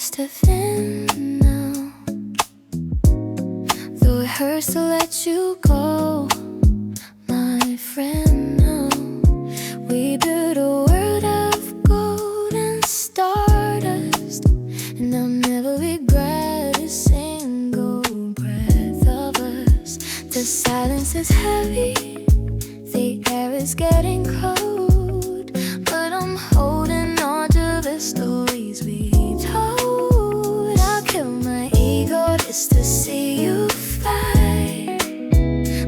must have been now. Though it hurts to let you go, my friend, now we built a world of gold and stardust, and I'll never regret a single breath of us. The silence is heavy, the air is getting cold, but I'm holding on to the stories we told. I'll kill my ego just to see you fly.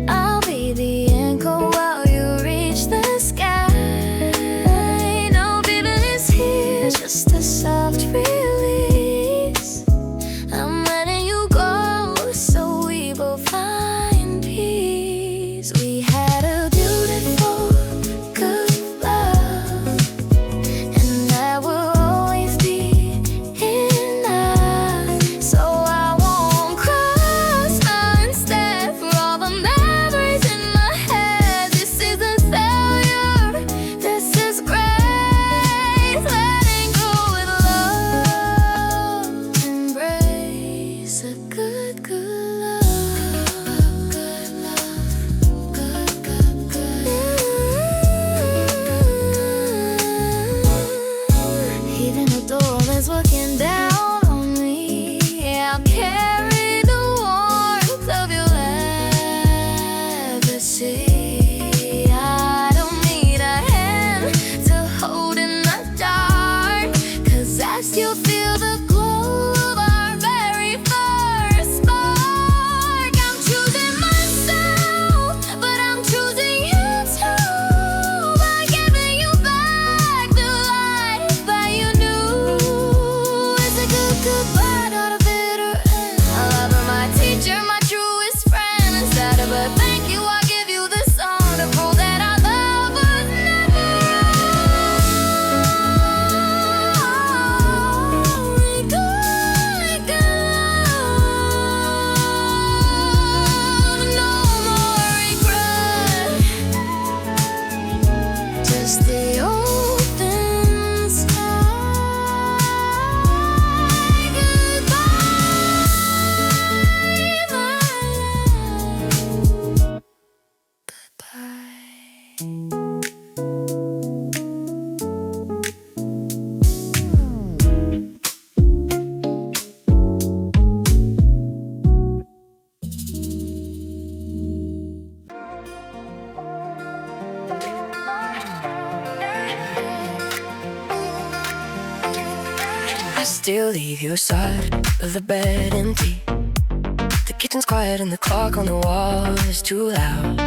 I'll be the anchor while you reach the sky. No bitterness here, just a soft release. I'm letting you go so we both find peace. We had a beautiful good love, and that will always be enough. So I won't cross my step for all the memories in my head. This isn't failure, this is grace. Letting go with love, embrace a good, good love. Good love, good, good, good. Even though the world is looking down on me, I'll carry the warmth of your legacy. I don't need a hand to hold in the dark, 'cause I still feel the glow of our very first spark. I'm choosing myself, but I'm choosing you too, by giving you back the life that you knew. It's a good goodbye, not a bitter end. I love her, my teacher, my truest friend. Instead of a thank you, I give you this song to prove that our love was never only good, good. No more regret, just the open sky. Goodbye, my love. Goodbye. I still leave your side of the bed empty. The kitchen's quiet and the clock on the wall is too loud.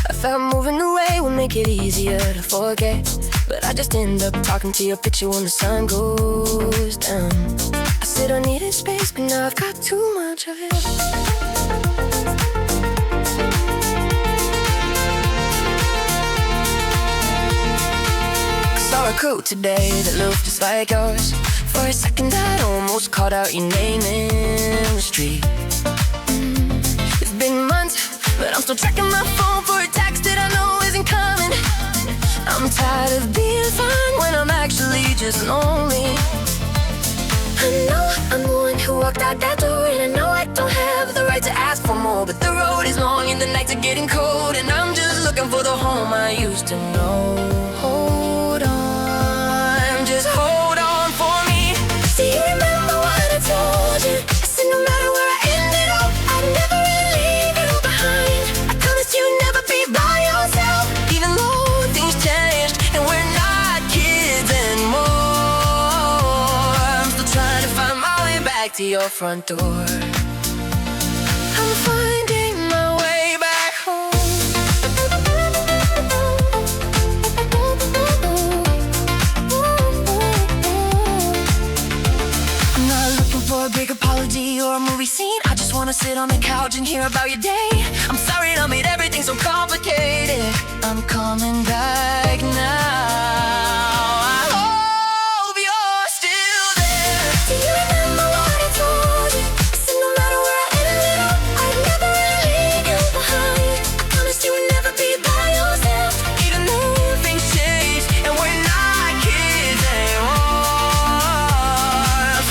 I thought moving away would make it easier to forget, but I just end up talking to your picture when the sun goes down. I said I needed space, but now I've got too much of it. Saw a quote today that looked just like yours. For a second I almost called out your name in the street. It's been months, but I'm still checking my phone for a text that I know isn't coming. I'm tired of being fine when I'm actually just lonely. I know I'm the one who walked out that door, and I know I don't have the right to ask for more, but the road is long and the nights are getting cold, and I'm just looking for the home I used to know. Hold on, just hold on for me. Do you remember what I told you? I said no matter where I ended up, I'd never really leave you behind. I promised you'd never be by yourself, even though things changed and we're not kids anymore. I'm still trying to find my way back to your front door. I'm finding my way back home. I'm not looking for a big apology or a movie scene. I just wanna sit on the couch and hear about your day. I'm sorry I made everything so complicated. I'm coming back now. I hope you're still there. Do you remember what I told you? I said no matter where I ended up, I'd never really leave you behind. I promised you would never be by yourself, even though things changed and we're not kids anymore. I'm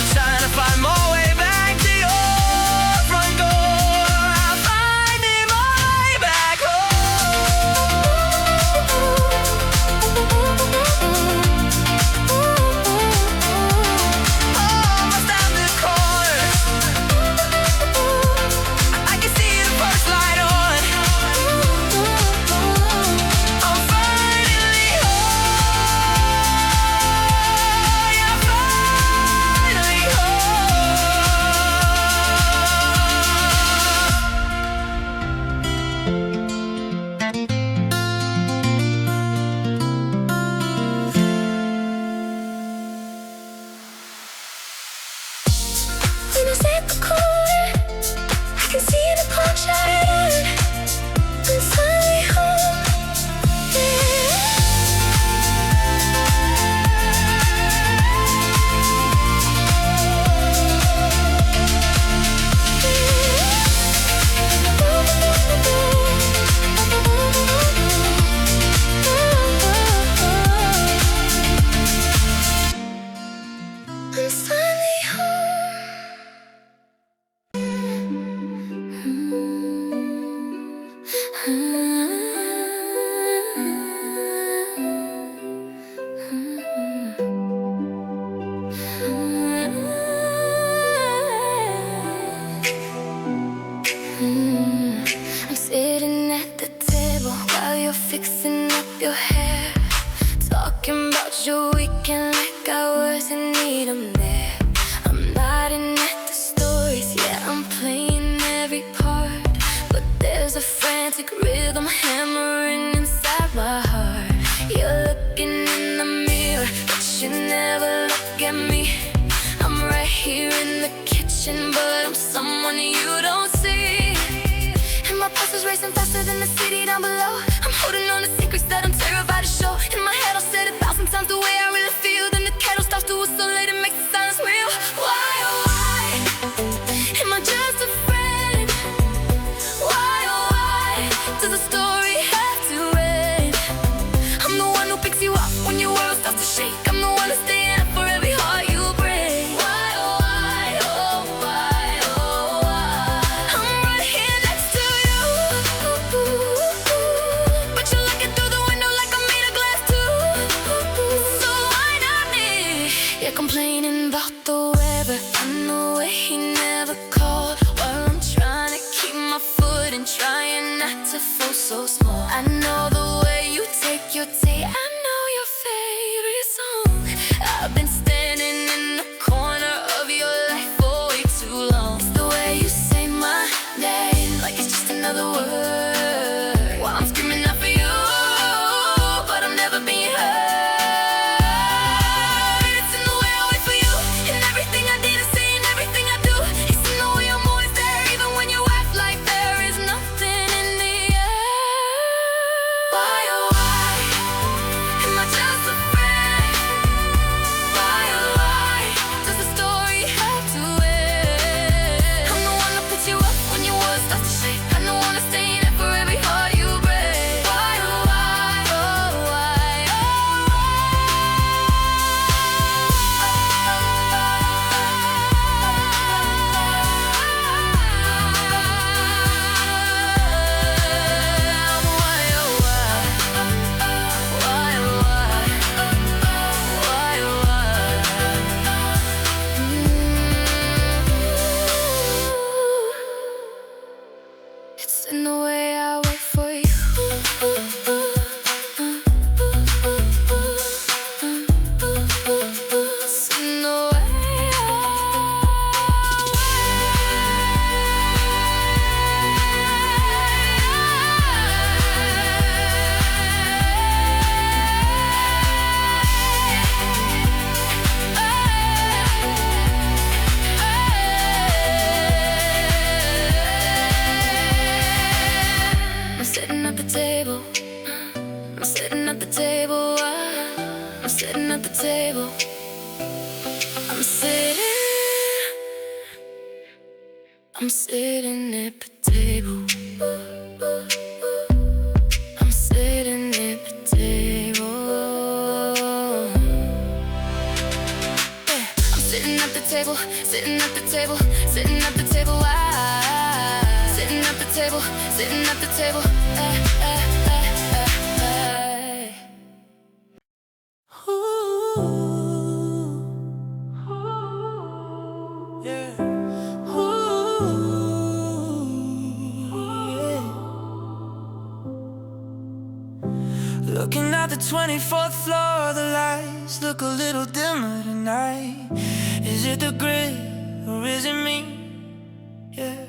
set the cool. I can see the clock shining. I'm finally home. I'm finally I'm sitting at the table while you're fixing up your hair, talking about your weekend like I wasn't need 'em there. I'm nodding at the stories, yeah, I'm playing every part, but there's a frantic rhythm hammering inside my heart. You're looking in the mirror, but you never look at me. I'm right here in the kitchen, but I'm someone you don't see. And my pulse is racing faster than the city down below. I'm holding on to secrets that I'm terrified to show. In my head I'll said 1,000 times the way I really feel. Then the kettle starts to whistle, it makes the silence real. Why, oh why, am I just a friend? Why, oh why, does the story have to end? I'm the one who picks you up when your world starts to shake. I'm the one who's staying up for every heart you break. Why, oh why, oh why, oh why, I'm right here next to you, but you're looking through the window like I'm made of glass too. So why not me? You're complaining about the weather and the way he never called, while I'm trying to keep my foot and trying not to feel so small. I know the way you take your tea, I know your favorite song. I've been standing in the corner of your life for way too long. It's the way you say my name like it's just another word, while I'm screaming out for you, but I'm never being heard. It's in the way I wait for you, and everything I did and say and everything I do. It's in the way I'm always there, even when you act like there is nothing in the air. Why, oh why, am I just a friend? Why, oh why, does the story have to end? I'm the one that puts you up when your world starts to shake. I'm the one that's staying there for every heart you break. Why, oh why, oh why, oh it's in the way I wait for you. It's in the way I'm sitting at the table. I'm sitting at the table. I'm sitting at the table. I'm sitting at the table. I'm sitting at the table. Yeah. I'm sitting at the table, sitting at the table, sitting at the table. Sitting at the table, sitting at the table. Looking at the 24th floor, the lights look a little dimmer tonight. Is it the grid or is it me? Yeah.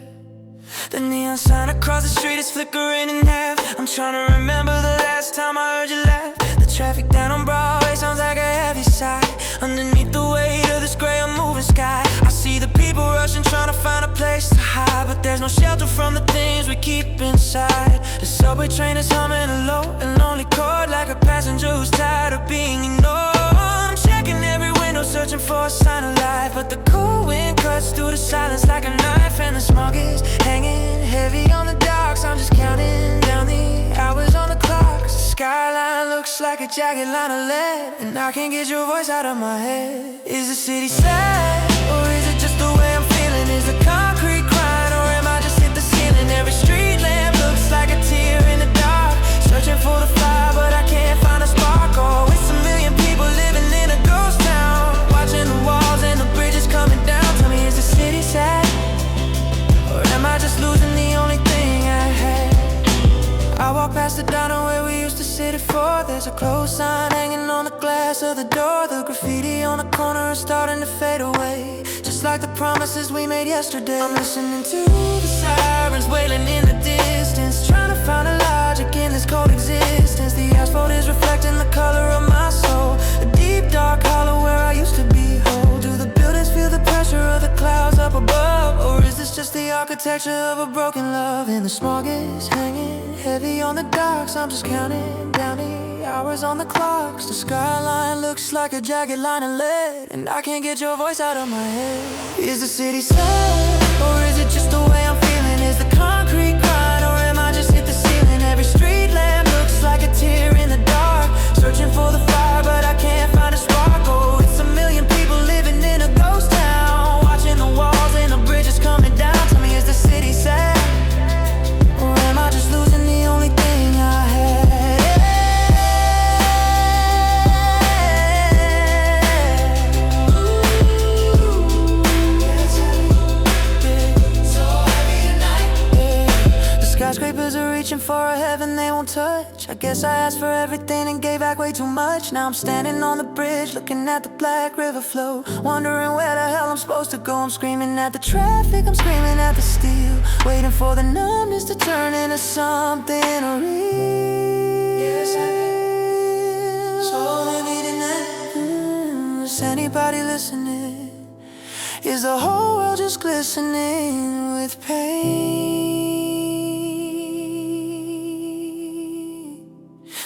The neon sign across the street is flickering in half. I'm trying to remember the last time I heard you laugh. The traffic down on Broadway sounds like a heavy sigh. Underneath the weight of this gray unmoving sky, I see the people people rushing, trying to find a place to hide, but there's no shelter from the things we keep inside. The subway train is humming a low and lonely chord, like a passenger who's tired of being ignored. I'm checking every window, searching for a sign of life, but the cold wind cuts through the silence like a knife, and the smog is hanging heavy on the docks. I'm just counting down the hours on the clock, 'cause the skyline looks like a jagged line of lead, and I can't get your voice out of my head. Is the city sad, or is it just the way I'm feeling? Is the concrete crying, or am I just hit the ceiling? Every street lamp looks like a tear in the dark, searching for the fire, but I can't find a spark. Oh, it's a million people living in a ghost town, watching the walls and the bridges coming down. Tell me, is the city sad, or am I just losing the only thing I had? I walk past the diner where we used to sit at 4. There's a close sign hanging on the glass of the door. The graffiti on the corner is starting to fade away, just like the promises we made yesterday. I'm listening to the sirens wailing in the distance, trying to find a logic in this cold existence. The asphalt is reflecting the color of my soul, a deep dark hollow where I used to be whole. Do the buildings feel the pressure of the clouds up above, or is this just the architecture of a broken love? And the smog is hanging heavy on the docks. I'm just counting down the hours on the clocks. The skyline looks like a jagged line of lead, and I can't get your voice out of my head. Is the city sad, or is it just the way I'm feeling? Is the concrete crying, or am I just hit the ceiling? Every street lamp looks like a tear in the dark, searching for the fire, but I can't find a spark. Oh, it's a million people living in a ghost town, watching the walls and the bridges coming down. Tell me, is the city sad, or am I just losing the only thing I had? Skyscrapers are reaching for a heaven they won't touch. I guess I asked for everything and gave back way too much. Now I'm standing on the bridge, looking at the black river flow, wondering where the hell I'm supposed to go. I'm screaming at the traffic, I'm screaming at the steel, waiting for the numbness to turn into something real. Yes, so heavy tonight. Is anybody listening? Is the whole world just glistening with pain?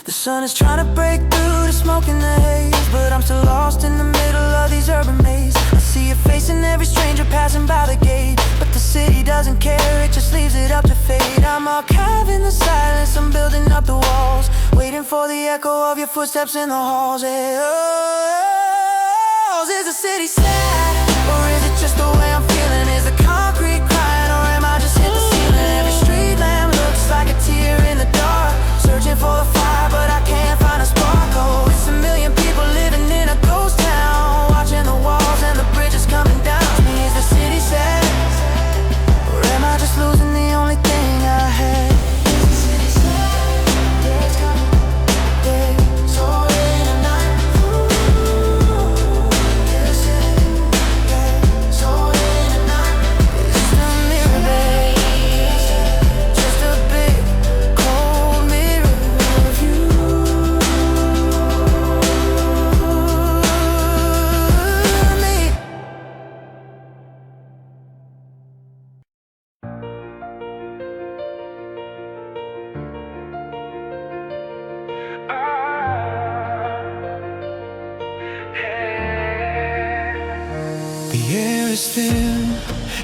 The sun is trying to break through the smoke and the haze, but I'm still lost in the middle of these urban mazes. I see your face in every stranger passing by the gate, but the city doesn't care, it just leaves it up to fate. I'm archiving the silence, I'm building up the walls, waiting for the echo of your footsteps in the halls. Hey, oh, is the city sad, or is it just the way I'm feeling? Is the concrete crying, or am I just hit the ceiling? Every street lamp looks like a tear in the dark, searching for the fire, but I can't find a spark. Oh, it's a million people living in a ghost town, watching the walls and the bridges coming down. Is the city sad, or am I just losing the only thing I had? Is the city sad? Yeah, it's coming. Yeah, so in the night. Ooh, yeah, it's sad. Yeah, so in the night. It's the mirror, babe, just a big cold mirror of you. Me. The air is thin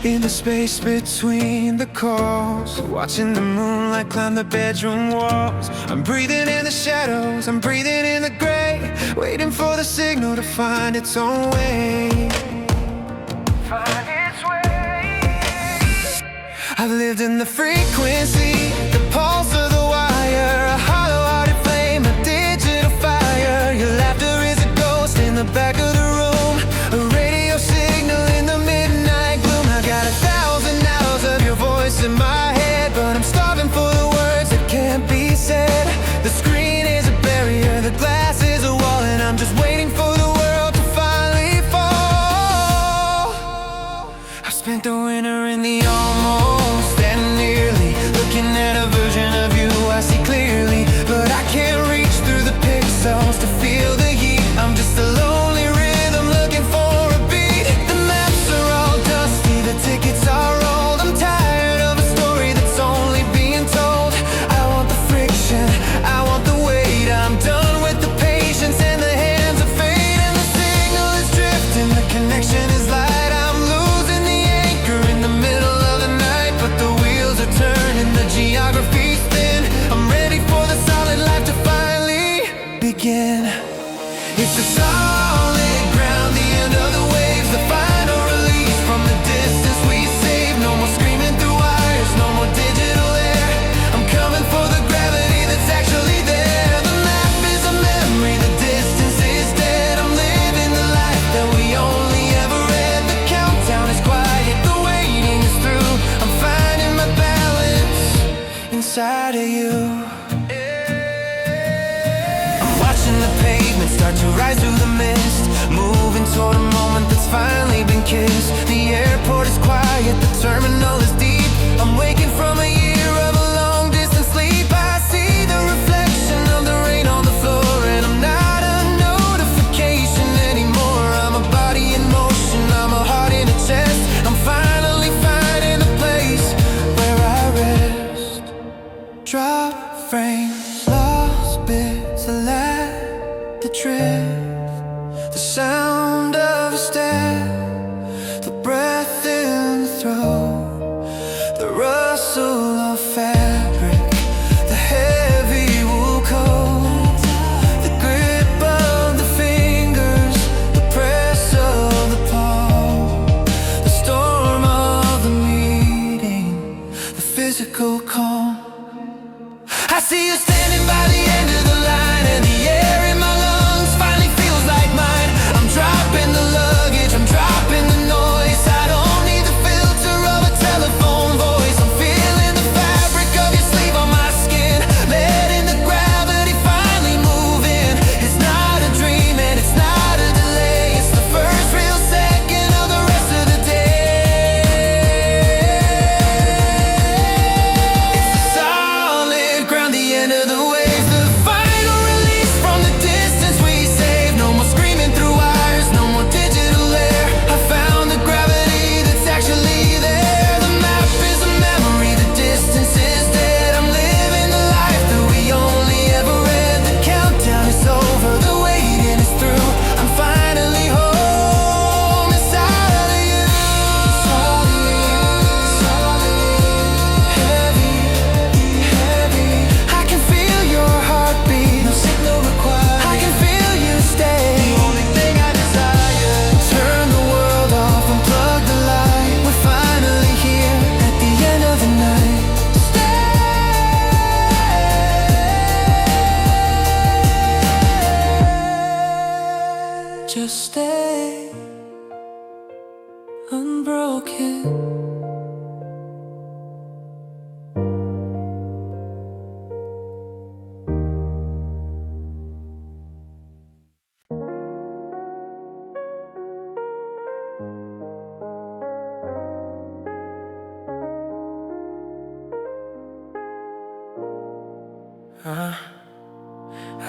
in the space between the calls, watching the moonlight climb the bedroom walls. I'm breathing in the shadows, I'm breathing in the gray, waiting for the signal to find its own way. Find its way. I've lived in the frequency, the pulse of the wire, a hollow-hearted flame, a digital fire. Your laughter is a ghost in the back of the room, a radio signal in the midnight gloom. I got 1,000 hours of your voice in my head, but I'm starving for the words that can't be said. The screen is a barrier, the glass is a wall, and I'm just waiting for the world to finally fall. I've spent the winter in the almost and nearly, looking at a version of you I see clearly, but I can't reach through the pixels to feel the heat. I'm just a lonely rhythm looking for a beat. The maps are all dusty, inside of you. I'm watching the pavement start to rise through the mist, moving toward a moment that's finally been kissed. The airport is quiet, the terminal is deep. I'm waking from a year of a long distance sleep. I see the reflection of the rain on the floor, and I'm not a notification anymore. I'm a body in motion, I'm a heart in a chest. I'm finally finding a place where I rest. Drop frames, lost bits of light that drift. The sound of a step, the breath in the throat, the rustle of fabric, the heavy wool coat, the grip of the fingers, the press of the palm, the storm of the meeting, the physical calm. I see you standing by the end of the line, and the air in my lungs finally feels like mine. I'm dropping the luggage, I'm dropping the noise. I don't need the filter of a telephone voice. I'm feeling the fabric of your sleeve on my skin, letting the gravity finally move in. It's not a dream and it's not a delay. It's the first real second of the rest of the day. It's the solid ground, the end of the waves, the final release from the distance we saved. No more screaming through wires, no more digital air. I found the gravity that's actually there. The map is a memory, the distance is dead. I'm living the life that we only ever read. The countdown is over, the waiting is through. I'm finally home inside of you. Heavy, heavy. I can feel your heartbeat, no signal required. I can feel you stay, the only thing I desire. Turn the world off, unplug the light. We're finally here at the end of the night. Stay, just stay unbroken.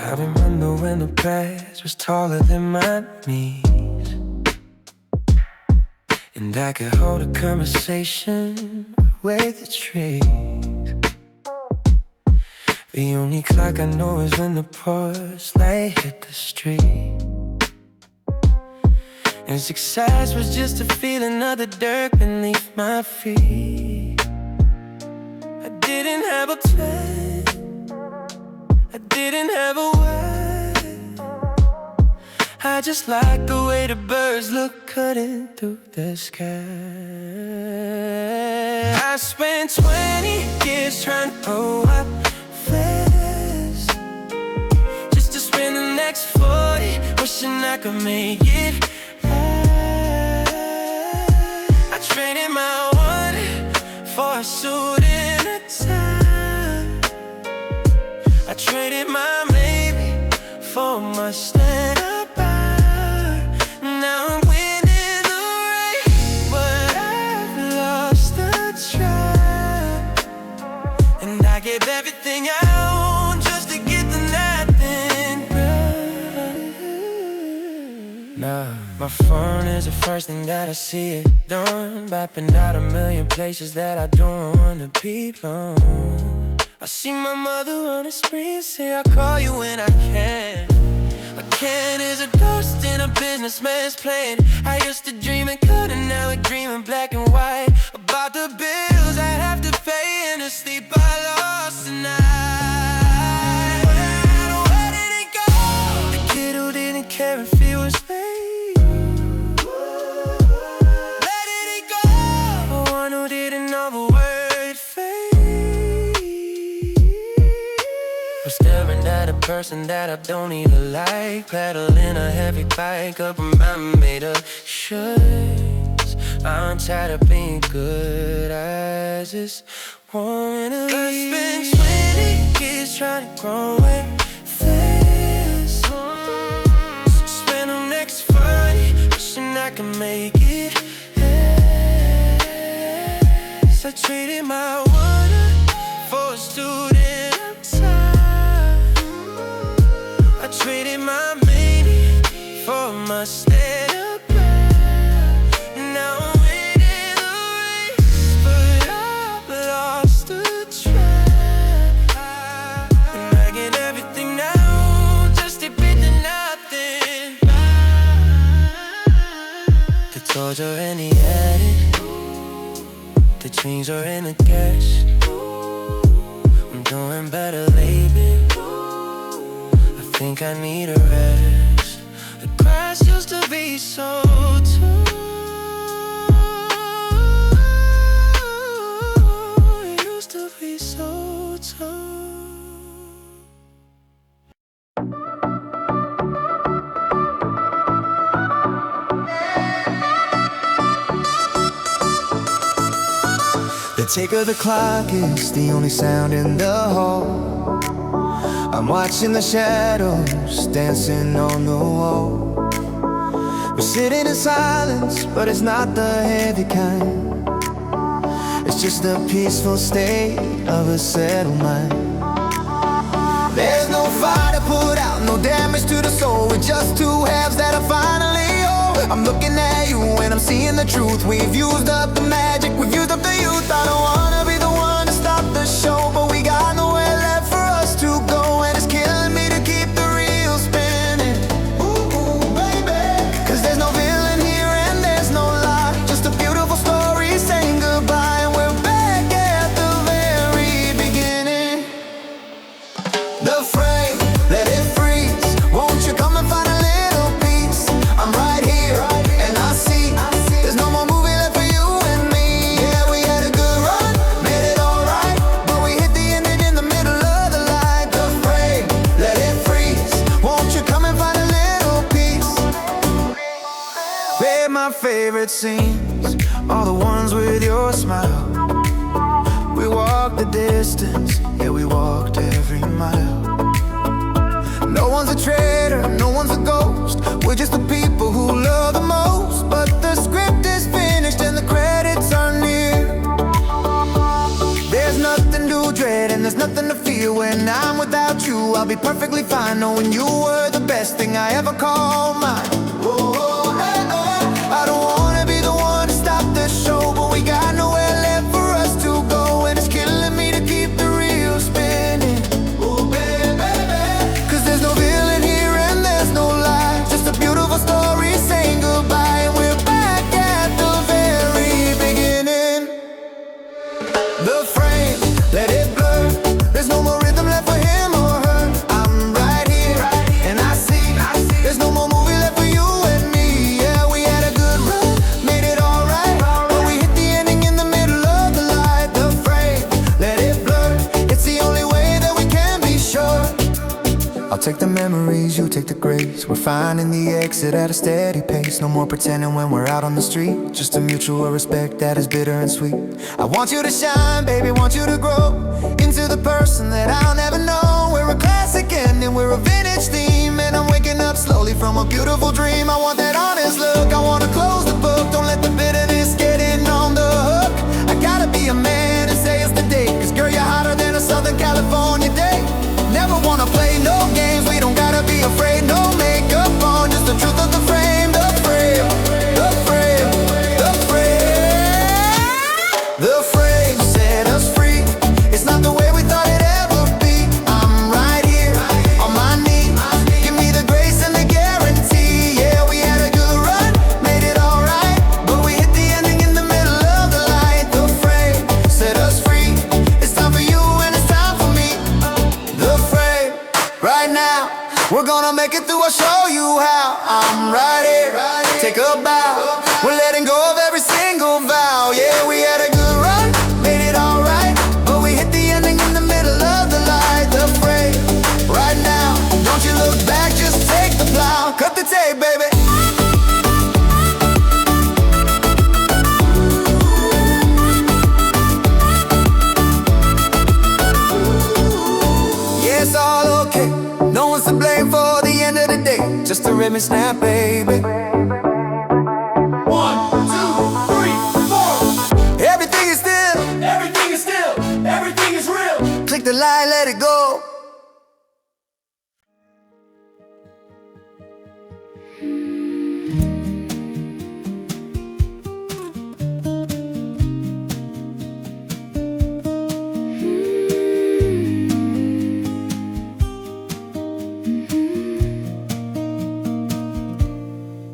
I remember when the grass was taller than my knees, and I could hold a conversation with the trees. The only clock I know is when the porch light hit the street, and success was just a feeling of the dirt beneath my feet. I didn't have a plan, I didn't have a way. I just liked the way the birds look cutting through the sky. I spent 20 years trying to grow up fast, just to spend the next 40 wishing I could make it last. I traded my one for a suit and a tie. I traded my maybe for a Mustang I buy. Now I'm winning the race, but I've lost the track. And I gave everything I own just to get the nothing right. Nah, my phone is the first thing that I see it done, bapping out a million places that I don't wanna be alone. I see my mother on the screen say I'll call you when I can. A can is a ghost in a businessman's plane. I used to dream in color, now I dream in black and white, about the bills I'd have to pay and the sleep I lost tonight. Where did it go? The kid who didn't care if he was late. Where did it go? The one who didn't know the word fate. I'm staring at a person that I don't even like, pedaling a heavy bike up a mountain made of shirts. I'm tired of being good, I just want me to leave. I spent 20 years trying to grow way fast. Spend the next 40 wishing I could make it. I traded my water for a student outside. I traded my mania for my state of mind. Now I'm winning the race, but I've lost the track. And I get everything now, just a bit to nothing. The toys are in the attic, the dreams are in the cash. I'm doing better lately. I think I need a rest. The grass used to be so tall. It used to be so tall. The tick of the clock is the only sound in the hall. I'm watching the shadows dancing on the wall. We're sitting in silence, but it's not the heavy kind. It's just a peaceful state of a settled mind. There's no fire to put out, no damage to the soul. We're just two halves that are finally whole. I'm looking at you and I'm seeing the truth. We've used up the magic, we've used up the youth. I don't wanna be the one to stop the show, but we got nowhere left for us to go. And it's killing me to keep the reel spinning. Ooh, baby. Cause there's no villain here and there's no lie, just a beautiful story saying goodbye. And we're back at the very beginning. The frame, let it freeze. Won't you come and find a little peace? I'm right here, and I see there's no more movie left for you and me. Yeah, we had a good run, made it alright, but we hit the ending in the middle of the light. The frame, let it freeze. Won't you come and find a little peace? Babe, my favorite scenes are the ones with your smile. We walked the distance, yeah, we walked every mile. No one's a traitor, no one's a ghost. We're just the people who love the most. But the script is finished and the credits are near. There's nothing to dread and there's nothing to fear. When I'm without you, I'll be perfectly fine, knowing you were the best thing I ever called mine. Oh, hey, oh. I don't wanna be the one to stop the show, but we got nowhere left for us to go. And it's killing me to keep the reel spinning. Oh, baby. Cause there's no villain here and there's no lie, just a beautiful story saying goodbye. And we're back at the very beginning. The frame, let it blur. There's no more rhythm left for him or her. I'm right here, and I see there's no more movie left for you and me. Yeah, we had a good run, made it alright, but we hit the ending in the middle of the light. The frame, let it blur. It's the only way that we can be sure. I'll take the memories, you take the grace. We're finding the exit at a steady pace. No more pretending when we're out on the street, just a mutual respect that is bitter and sweet. I want you to shine, baby, want you to grow into the person that I'll never know. We're a classic ending, we're a vintage theme, and I'm waking up slowly from a beautiful dream. I want that honest look, I wanna close the book. Don't let the bitterness get in on the hook. I gotta be a man and say it's the day, cause girl, you're hotter than a Southern California day. Never wanna play no games, we don't gotta be afraid. No makeup on, just the truth of the frame. The frame, the frame, the frame. The frame set us free. It's not the way we thought it'd ever be. I'm right here, on my knees. Give me the grace and the guarantee. Yeah, we had a good run, made it alright, but we hit the ending in the middle of the light. The frame set us free. It's time for you and it's time for me. The frame, right now, we're gonna make it through, I'll show you how. I'm right here, take a bow. We're letting go of every single vow. Yeah, we had a good run, rhythm snap, baby. 1, 2, 3, 4. Everything is still, everything is still, everything is real. Click the line, let it go.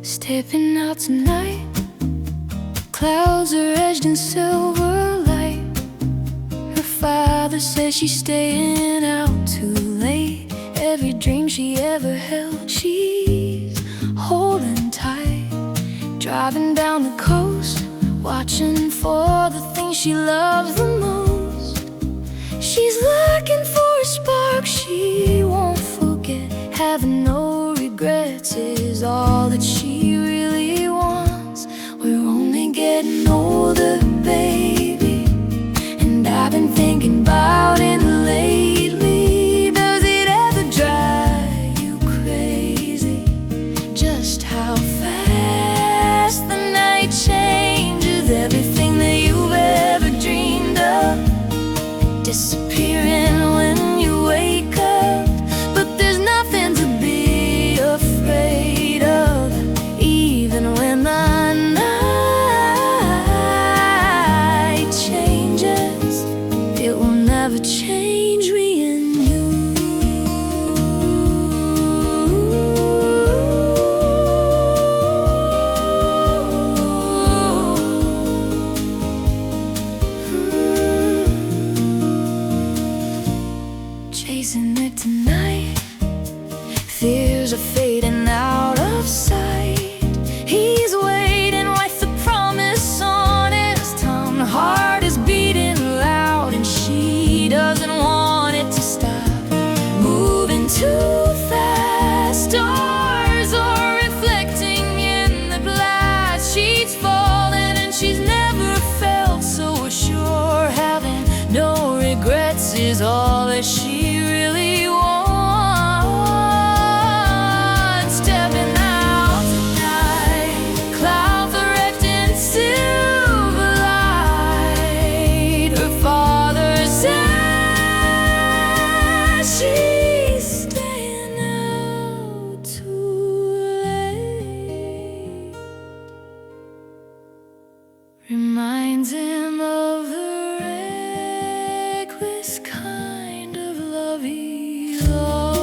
Stepping out tonight, clouds are edged in silver light. Her father says she's staying out too late. Every dream she ever held, she's holding tight. Driving down the coast, watching for the things she loves the most. She's looking for a spark she won't forget. Having no regrets is all that she really wants. We're only getting older, baby, and I've been thinking about it lately. Does it ever drive you crazy? Just how fast the night changes everything that you've ever dreamed of, disappearing when you wake up. But there's nothing to be afraid of, even when the night changes. It will never change me and you. Chasing it tonight, fears are fading out of sight. He's waiting with the promise on his tongue. Heart is beating loud and she doesn't want it to stop. Moving too fast, stars are reflecting in the glass. She's falling and she's never felt so sure. Having no regrets is all that she really wants. Stepping out tonight, clouds are wrapped in silver light. Her father says she's staying out too late. Reminds him of the reckless kind of love he lost.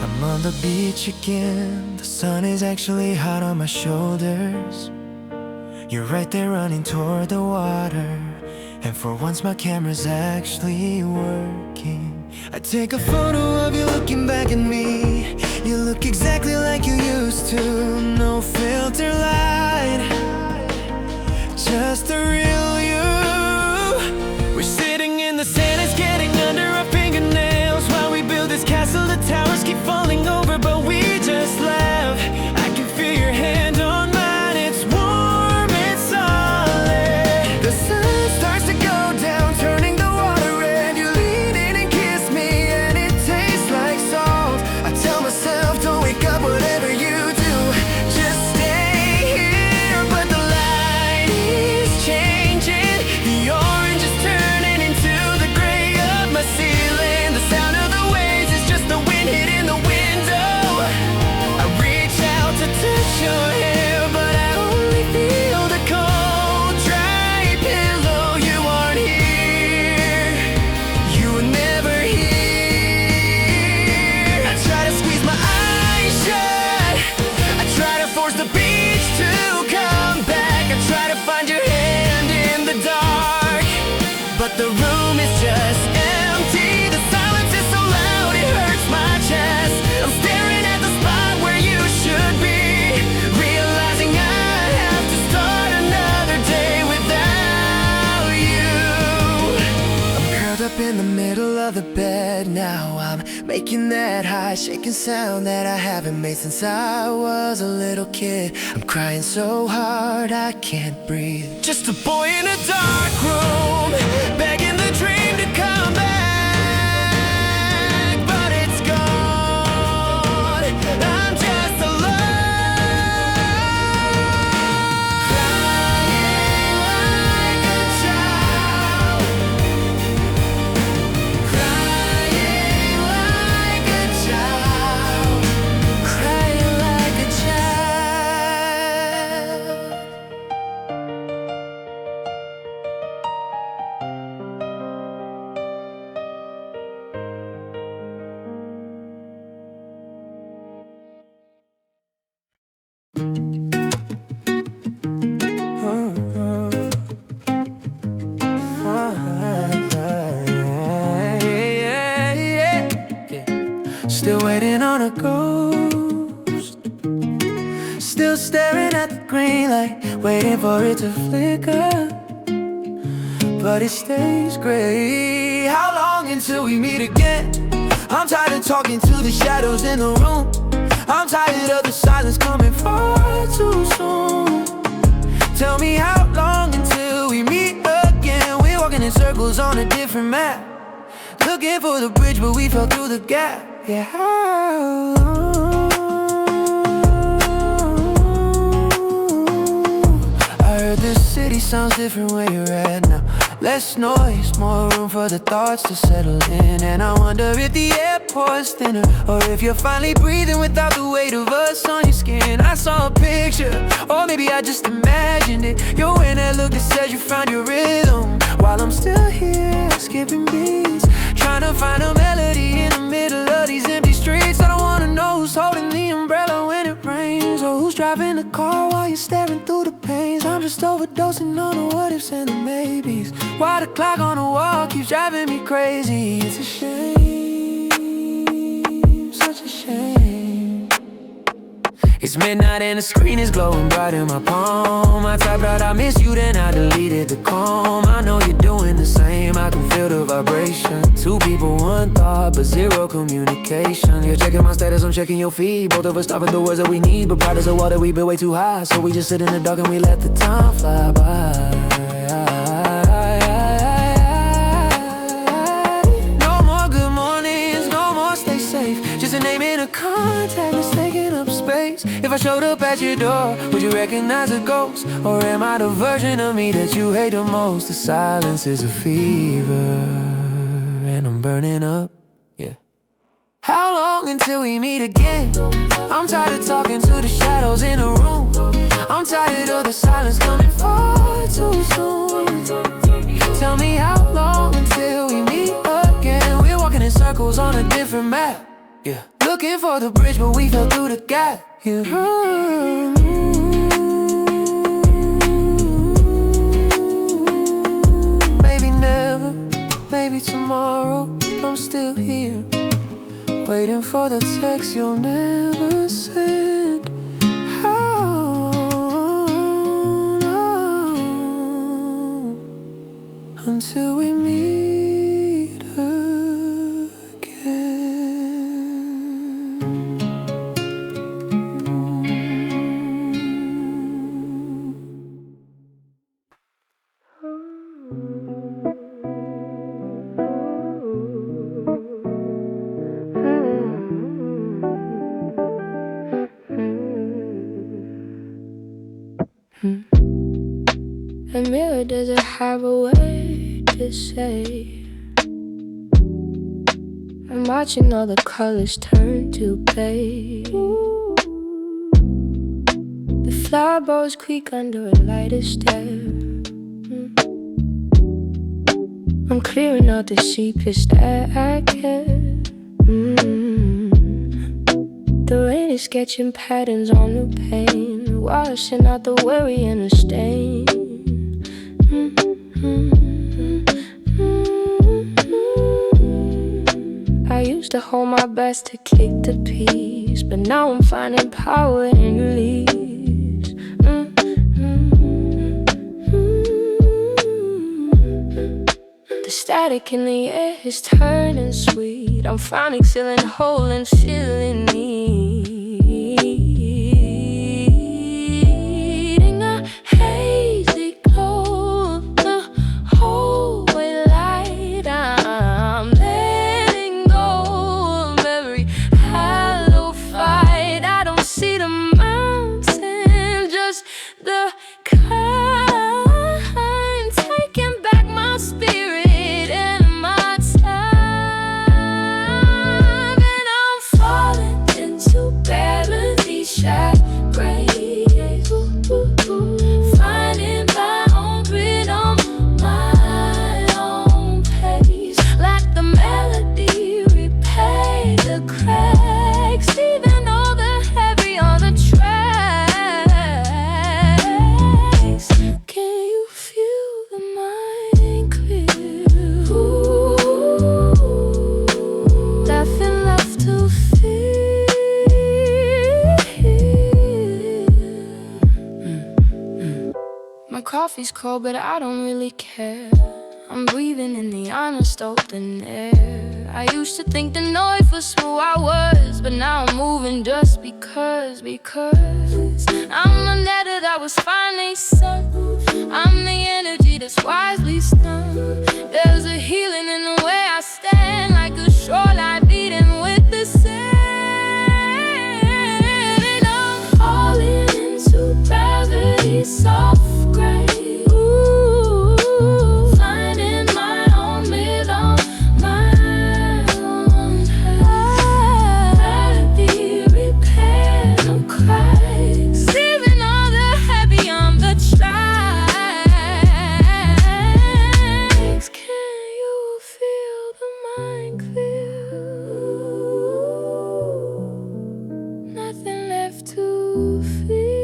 I'm on the beach again. The sun is actually hot on my shoulders. You're right there running toward the water, and for once my camera's actually working. I take a photo of you looking back at me. You look exactly like you used to. No filter light, just the real you. We're sitting in the sand, it's getting under our fingernails. While we build this castle, the towers keep falling over, but we just laugh. I can feel your hand on mine, it's warm, it's solid. The sun starts to go down, turning the water red. You lean in and kiss me, and it tastes like salt. I tell myself, don't wake up, whatever you do, just stay here. But the light is changing, the orange is turning into the gray of my ceiling. The sound of the waves is just the wind hitting the window. I reach out to touch your hair, but I only feel the cold, dry pillow. You aren't here, you were never here. I try to squeeze my eyes shut, I try to force the beach to come back. I try to find your hand in the dark, but the room is just making that high, shaking sound that I haven't made since I was a little kid. I'm crying so hard I can't breathe. Just a boy in a dark room, begging the dream to come back, but it's gone. I'm just alone, crying like a child, crying like a child, crying like a child. Still waiting on a ghost, still staring at the green light, waiting for it to flicker, but it stays gray. How long until we meet again? I'm tired of talking to the shadows in the room. I'm tired of the silence coming far too soon. Tell me how long until we meet again? We're walking in circles on a different map, looking for the bridge but we fell through the gap. Yeah. I heard this city sounds different where you're at now. Less noise, more room for the thoughts to settle in. And I wonder if the airport's thinner, or if you're finally breathing without the weight of us on your skin. I saw a picture, or maybe I just imagined it. You're wearing that look that says you found your rhythm, while I'm still here, skipping beats, trying to find a melody in the middle of these empty streets. I don't wanna know who's holding the umbrella when it rains, or who's driving the car while you're staring through the panes. I'm just overdosing on the what ifs and the maybes, while the clock on the wall keeps driving me crazy. It's a shame, such a shame. It's midnight and the screen is glowing bright in my palm. I typed out I miss you, then I deleted the calm. I know you're doing the same, I can feel the vibration. Two people, one thought, but zero communication. You're checking my status, I'm checking your feed. Both of us stopping the words that we need, but pride is a wall that we built way too high. So we just sit in the dark and we let the time fly by. No more good mornings, no more stay safe. Just a name in a contact that's taking up space. If I showed up at your door, would you recognize a ghost? Or am I the version of me that you hate the most? The silence is a fever, and I'm burning up, yeah. How long until we meet again? I'm tired of talking to the shadows in the room. I'm tired of the silence coming far too soon. Tell me how long until we meet again? We're walking in circles on a different map, yeah. Looking for the bridge but we fell through the gap, yeah. Maybe never, maybe tomorrow, I'm still here, waiting for the text you'll never send. How long until we meet again? A mirror doesn't have a word to say. I'm watching all the colors turn to gray. The flower bowls creak under a lighter stare. I'm clearing out the secrets that I can. The rain is sketching patterns on the pane, washing out the worry and the stain. I used to hold my best to keep the peace, but now I'm finding power in release. The static in the air is turning sweet. need. I'm finally feeling whole and feeling needing a hazy glow of the whole way light. I'm letting go of every hollow fight. I don't see the mountain, just the climb, taking back my spirit and my time. And I'm falling into gravity shot grace, finding my own rhythm, my own pace. Like the melody, replay the cracks, leaving all the heavy on the tracks. Can you feel the mind clear? Ooh, nothing left to feel. My coffee's cold, but I don't really care. I'm breathing in the honest open air. I used to think the noise was who I was, but now I'm moving just because I'm the letter that was finally sung. I'm the energy that's wisely stung. There's a healing in the way I stand, like a shoreline beating with the sand. And I'm falling into gravity's soft grace. Finding my own rhythm, my own melody, repair the cracks, leaving all the heavy on the tracks. Can you feel the mind clear? Nothing left to feel.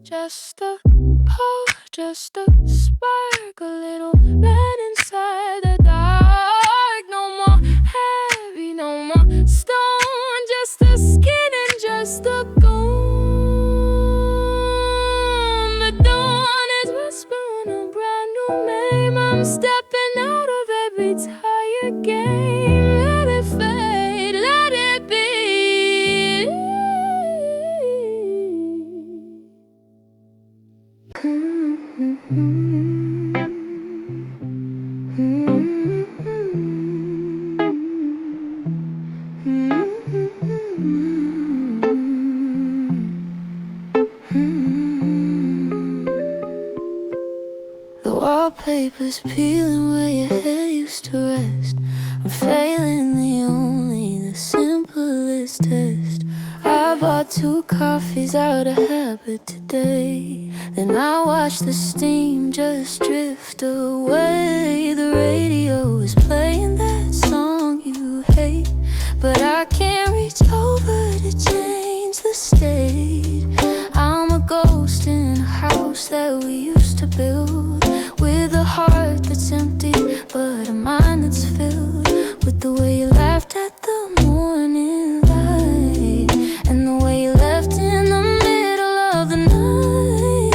Just a pull, just a spark, a little light inside the dark. No more heavy, no more stone, just a skin and just a gone. The dawn is whispering a brand new name. I'm stepping out of every tired game. Let it fade, let it be. The wallpaper's peeling where your head used to rest. I'm failing the simplest test. I bought 2 coffees out of habit today. Then I watched the steam just drift away. The radio is playing that song you hate, but I can't reach over to change the state. I'm a ghost in a house that we used to build, with a heart that's empty, but a mind that's filled with the way you laughed at the morning light, and the way you left in the middle of the night.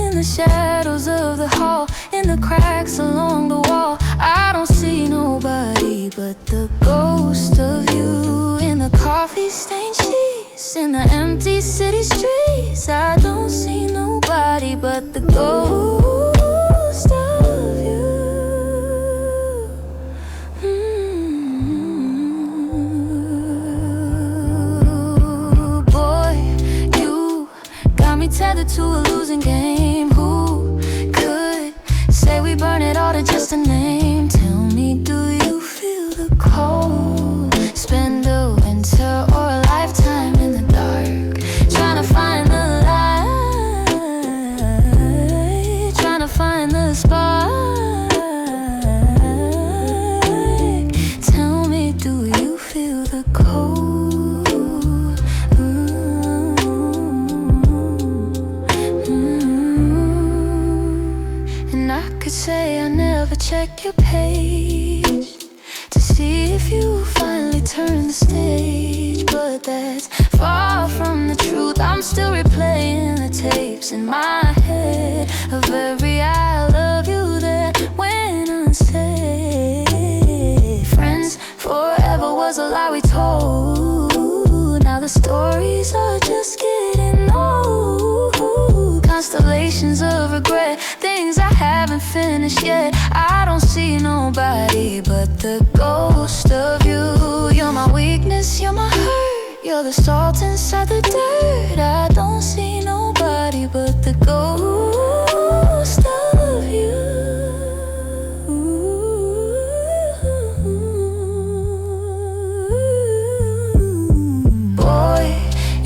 In the shadows of the hall, in the cracks along the wall, I don't see nobody but the ghost of you. In the coffee stained sheets, in the empty city streets, I don't see nobody but the ghost of you. Boy, you got me tethered to a losing game. Who could say we burn it all to just a name? Tell me, do you feel the cold? Spend a winter or a lifetime in the dark, trying to find the light, trying to find the spark. Tell me, do you feel the cold? And I could say I never check your page to see if you finally turn the stage, but that's far from the truth. I'm still replaying the tapes in my head of every I love you that went lie we told. Now the stories are just getting old. Constellations of regret, things I haven't finished yet. I don't see nobody but the ghost of you. You're my weakness, you're my hurt, you're the salt inside the dirt. I don't see nobody but the ghost of you. Boy,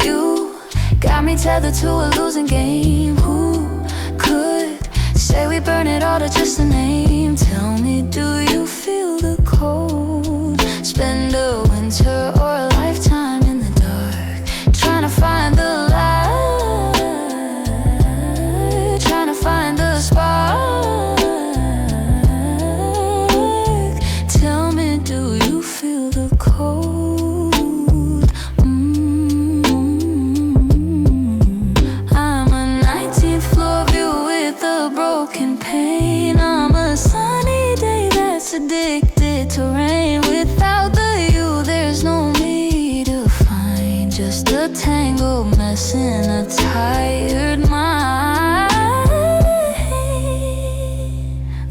you got me tethered to a losing game. Who could say we burn it all to just a name? Tell me, do you feel the cold? Spend a winter or a lifetime in the dark, trying to find the light, trying to find the spark. Tell me, do you feel the cold? I'm a 19th floor view with a broken pane. I'm a sunny day that's addicted to rain. Without the you, there's no me to find, just a tangled mess in a tired mind.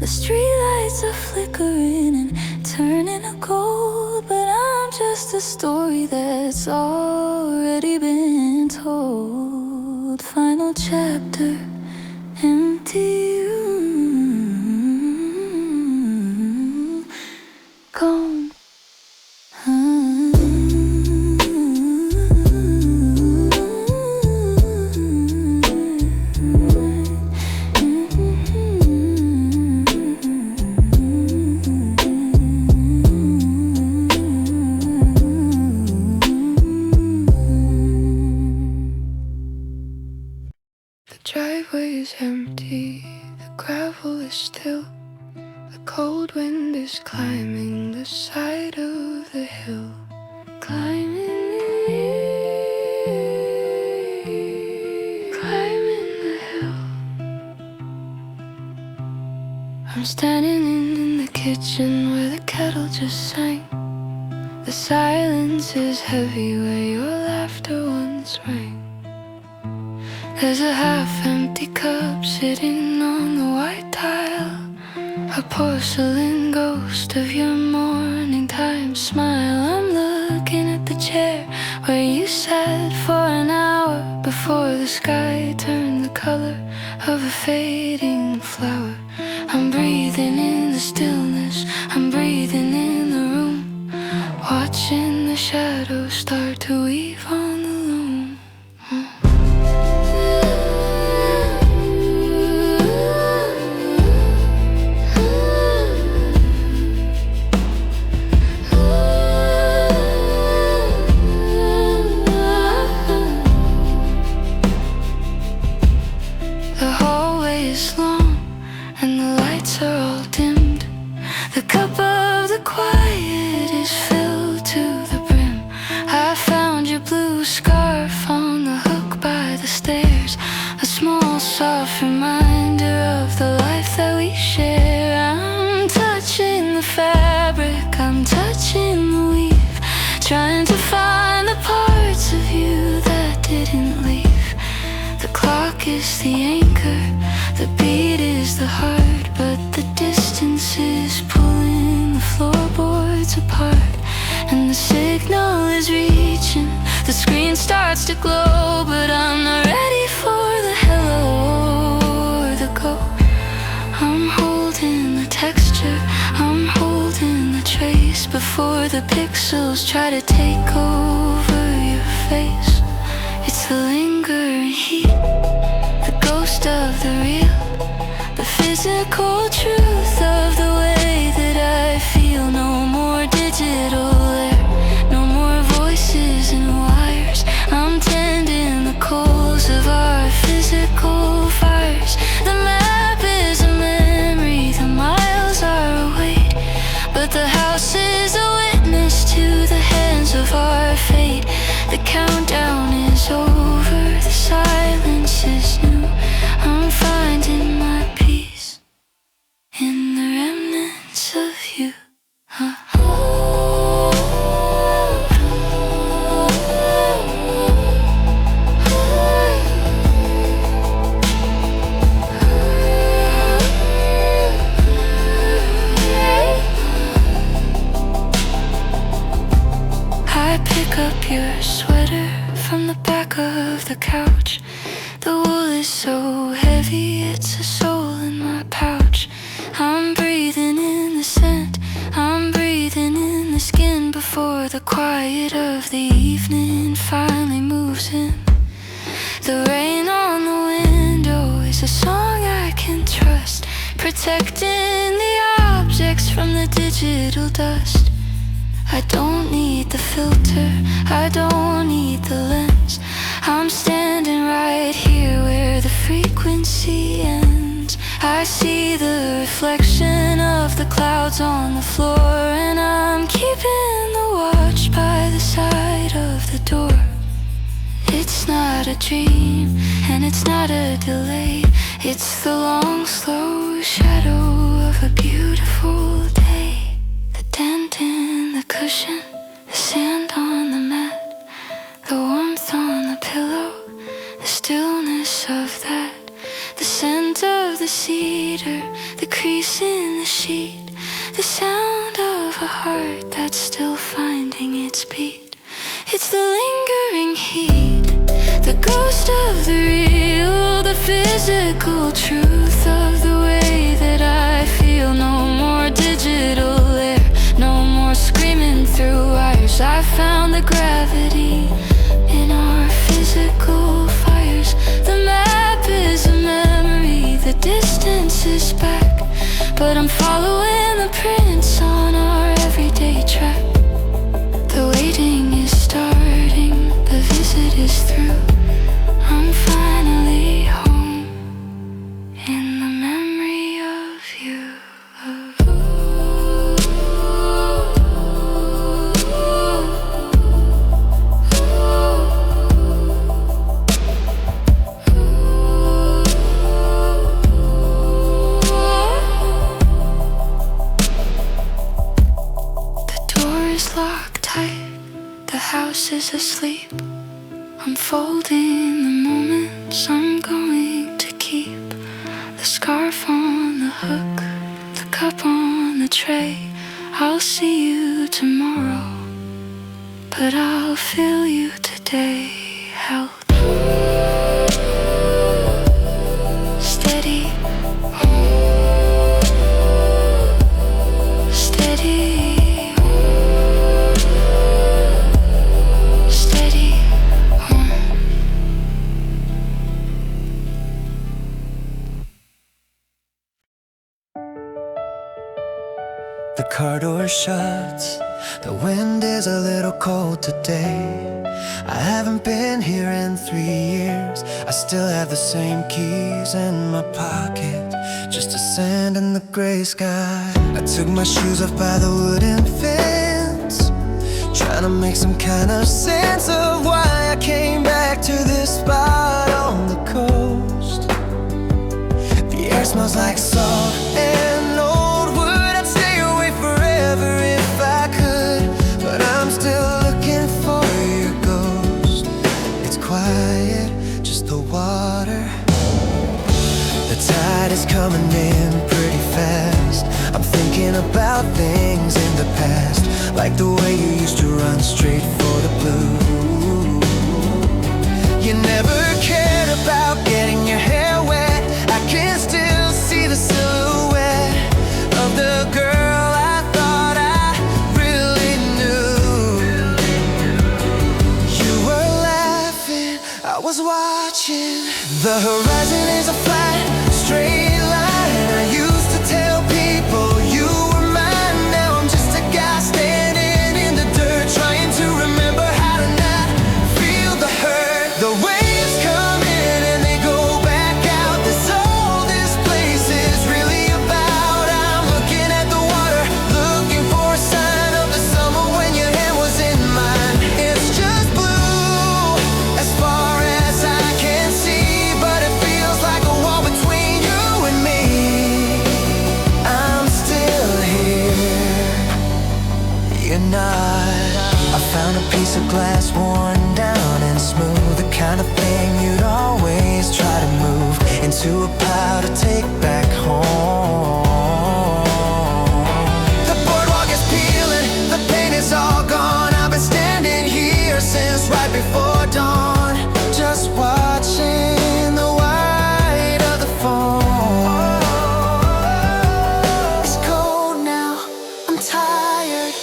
The streetlights are flickering and turning to gold, but I'm just a story that's already been told. Final chapter, empty room, gone. The driveway is empty, the gravel is still. The cold wind is climbing the side of the hill. Climbing the hill. I'm standing in the kitchen where the kettle just sang. The silence is heavy where your laughter once rang. There's a half-empty cup sitting on the white tile, a porcelain ghost of your morning time smile. I'm looking at the chair where you sat for an hour before the sky turned the color of a fading flower. I'm breathing in the stillness, I'm breathing in the room, watching the shadows start to weave on the loom. The hallway is long and the lights are all dimmed. The cup of the quiet is filled to the brim. I found your blue scarf on the hook by the stairs, a small soft reminder of the life that we share. I'm touching the fabric, I'm touching the weave, trying to find the parts of you that didn't leave. The clock is the anchor, the beat is the heart, but the distance is pulling the floorboards apart. And the signal is reaching, the screen starts to glow, but I'm not ready for the hello or the go. I'm holding the texture, I'm holding the trace before the pixels try to take over your face. It's the lingering heat, the ghost of the real, the physical truth of the way that I feel. No more digital air, no more voices and wires. I'm tending the coals of our physical fires. The map is a memory, the miles are away, but the house is a witness to the hands of our fate. The countdown is over, the silence is new. I'm finding my peace in the remnants of you. I pick up your sweater from the back of the couch. The wool is so heavy, it's a soul in my pouch. I'm breathing in the scent, I'm breathing in the skin before the quiet of the evening finally moves in. The rain on the window is a song I can trust, protecting the objects from the digital dust. I don't need the filter, I don't need the lens. I'm standing right here where the frequency ends. I see the reflection of the clouds on the floor, and I'm keeping the watch by the side of the door. It's not a dream, and it's not a delay. It's the long, slow shadow of a beautiful day. The dent in the cushion, the sand on the mat, the warmth on the pillow, the stillness of that, the scent of the cedar, the crease in the sheet, the sound of a heart that's still finding its beat. It's the lingering heat, the ghost of the real, the physical truth of the way that I feel. No more digital air, no more screaming through wires. I found the gravity in our physical fires. The map is a memory, the distance is back, but I'm following the prints on our everyday track. The waiting is starting, the visit is through. I'm finally home in the memory of you. The door is locked tight, the house is asleep. I'm folding the moments I'm going to keep. The scarf on the hook, the cup on the tray. I'll see you tomorrow, but I'll feel you today. Held steady, steady. The car door shuts, the wind is a little cold today. I haven't been here in 3 years. I still have the same keys in my pocket, just a sand in the gray sky. I took my shoes off by the wooden fence, trying to make some kind of sense of why I came back to this spot on the coast. The air smells like salt and old wood. I'd stay away forever if I could, but I'm still looking for your ghost. It's quiet, just the water. The tide is coming in pretty fast. I'm thinking about things in the past, like the way you used to run straight for the blue. You never cared about getting your hair wet. I can still see the silhouette of the girl I thought I really knew. You were laughing, I was watching. The horizon is a flat, straight line. I used to tell people you were mine. Now I'm just a guy standing in the dirt, trying to remember how to not feel the hurt. The waves come in and they go back out. That's all this place is really about. I'm looking at the water, looking for a sign of the summer when your hand was in mine. It's just blue as far as I can see, but it feels like a wall between you and me. I'm still here, you're not. I found a piece of glass worn down and smooth, the kind of thing you'd always try to move into a pile to take back home. The boardwalk is peeling, the paint is all gone. I've been standing right before dawn, just watching the white of the foam. It's cold now, I'm tired.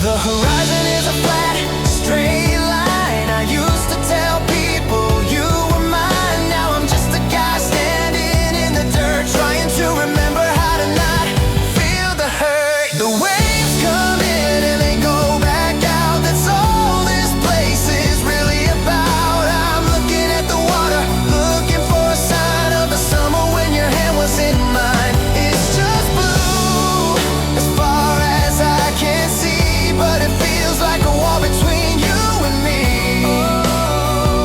The horizon is a flat, straight line. I used to tell people you were mine. Now I'm just a guy standing in the dirt, trying to remember how to not feel the hurt. The waves come in and they go back out. That's all this place is really about. I'm looking at the water, looking for a sign of the summer when your hand was in mine. It's just blue as far as I can see, but it feels like a wall between you and me.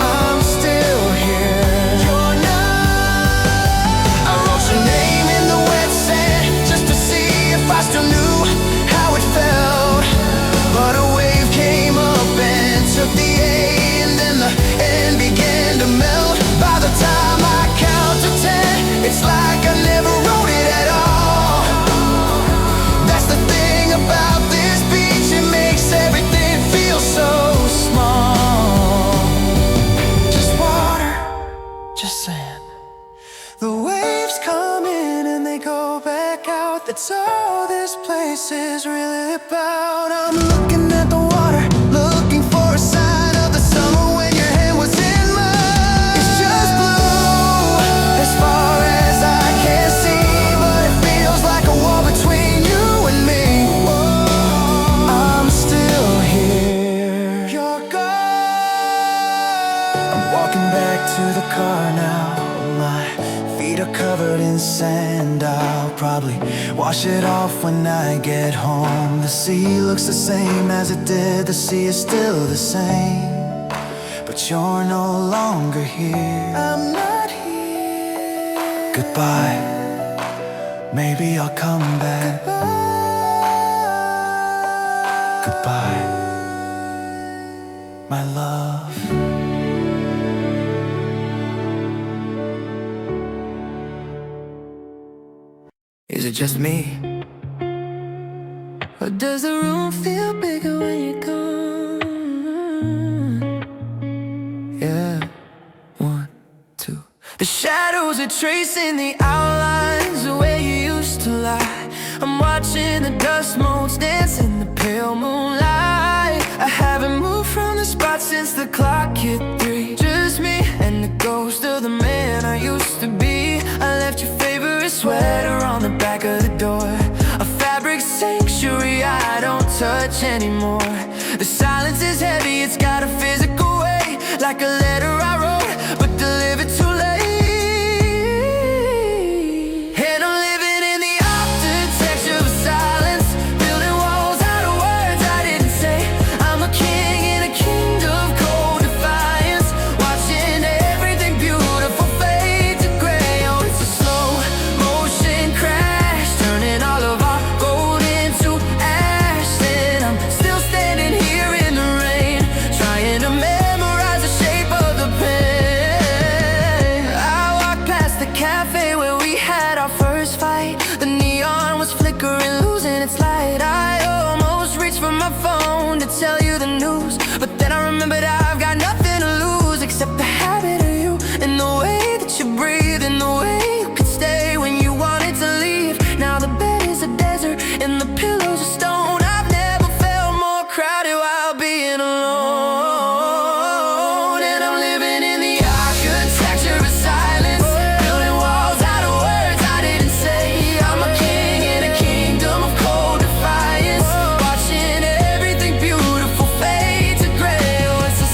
I'm still here. You're not. I wrote your name in the wet sand just to see if I still knew how it felt. But a wave came up and took the A, and then the N began to melt. By the time I count to 10, it's like I never wrote it at all. That's the thing about this beach, it makes everything feel so small. Just water, just sand. The waves come in and they go back out. That's all this place is really about. I'm looking at the water, looking for a sign of the summer when your hand was in mine. It's just blue as far as I can see, but it feels like a wall between you and me. I'm still here. You're gone. I'm walking back to the car now. My feet are covered in sand. I'll probably wash it off when I get home. The sea looks the same as it did. The sea is still the same, but you're no longer here. I'm not here. Goodbye. Maybe I'll come back. Goodbye, my love. Is it just me? Or does the room feel bigger when you're gone? Yeah, 1, 2. The shadows are tracing the outlines of where you used to lie. I'm watching the dust motes dance in the pale moonlight. I haven't moved from the spot since the clock hit 3. Just me and the ghost of the man I used to be. I left your favorite sweater on the back of the door, a fabric sanctuary I don't touch anymore. The silence is heavy, it's got a physical weight, like a letter I wrote but delivered too late. And I'm living in the architecture of silence, building walls out of words I didn't say. I'm a king in a kingdom of cold defiance, watching everything beautiful fade to gray. Oh, it's a slow motion crash, turning all of our gold into ash. And I'm still standing here in the rain, trying to memorize the shape of the pen. I walked past the cafe where we had our first fight. The neon was flickering, losing its light. I almost reached for my phone to tell you the news, but then I remembered I've got nothing to lose except the habit of you, and the way that you breathe, and the way you could stay when you wanted to leave. Now the bed is a desert and the pillows are stone. I've never felt more crowded while being alone. And I'm living in the architecture of silence, building walls out of words I didn't say. I'm a king in a kingdom of cold defiance, watching everything beautiful fade to gray. Oh, it's a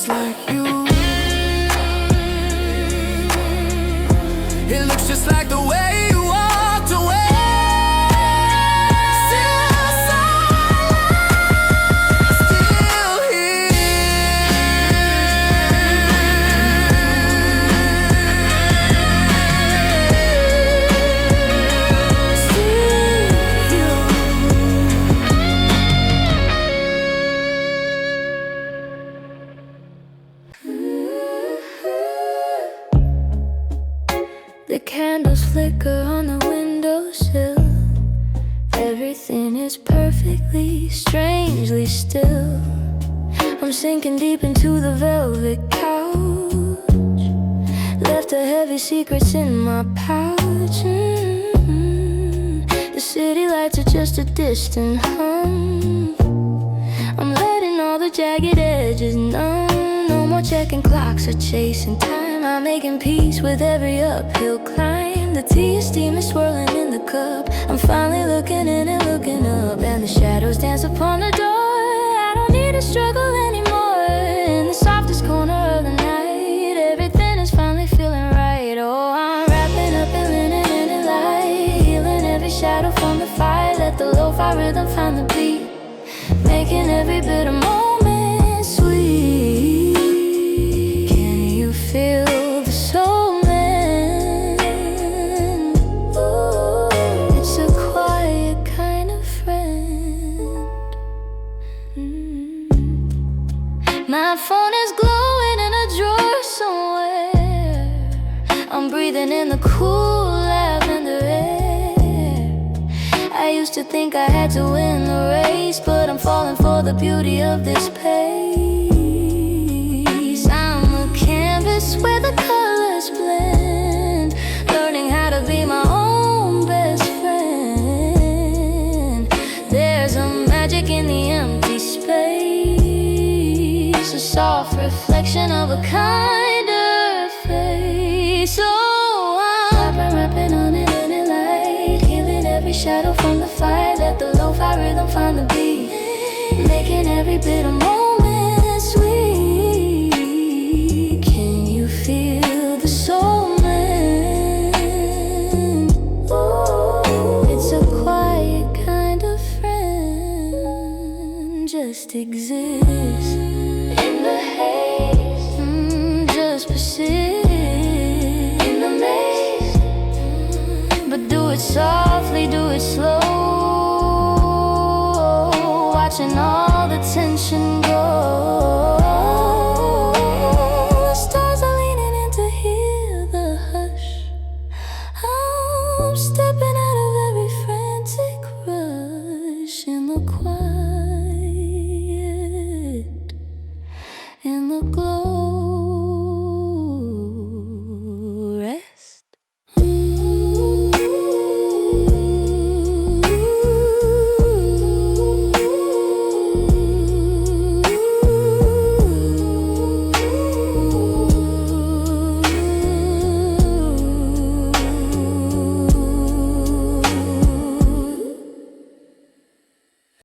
just like you. It looks just like the way you walked away. The candles flicker on the windowsill. Everything is perfectly, strangely still. I'm sinking deep into the velvet couch. Left the heavy secrets in my pouch. The city lights are just a distant hum. I'm letting all the jagged edges numb. No more checking clocks or chasing time. I'm making peace with every uphill climb. The tea is steaming, swirling in the cup. I'm finally looking in and looking up, and the shadows dance upon the door. I don't need to struggle anymore. In the softest corner of the night, everything is finally feeling right. Oh, I'm wrapping up in linen and light, healing every shadow from the fire. Let the lo-fi rhythm find the beat, making every bit of moment sweet. Can you feel the soul mend? Ooh, it's a quiet kind of friend. My phone is glowing in a drawer somewhere. I'm breathing in the cool lavender air. I used to think I had to win the race, but I'm falling for the beauty of this pace. I'm a canvas where the colors blend, learning how to be my own best friend. There's a magic in the empty space, a soft reflection of a kinder face. Oh, I'm rapping on it in the light, healing every shadow from the fire. Let the lo-fi rhythm find the beat, making every bit of moment sweet. Can you feel the soul mend? Ooh, it's a quiet kind of friend. Just exists in the haze, just persist in the maze. But do it softly, do it slow, watching all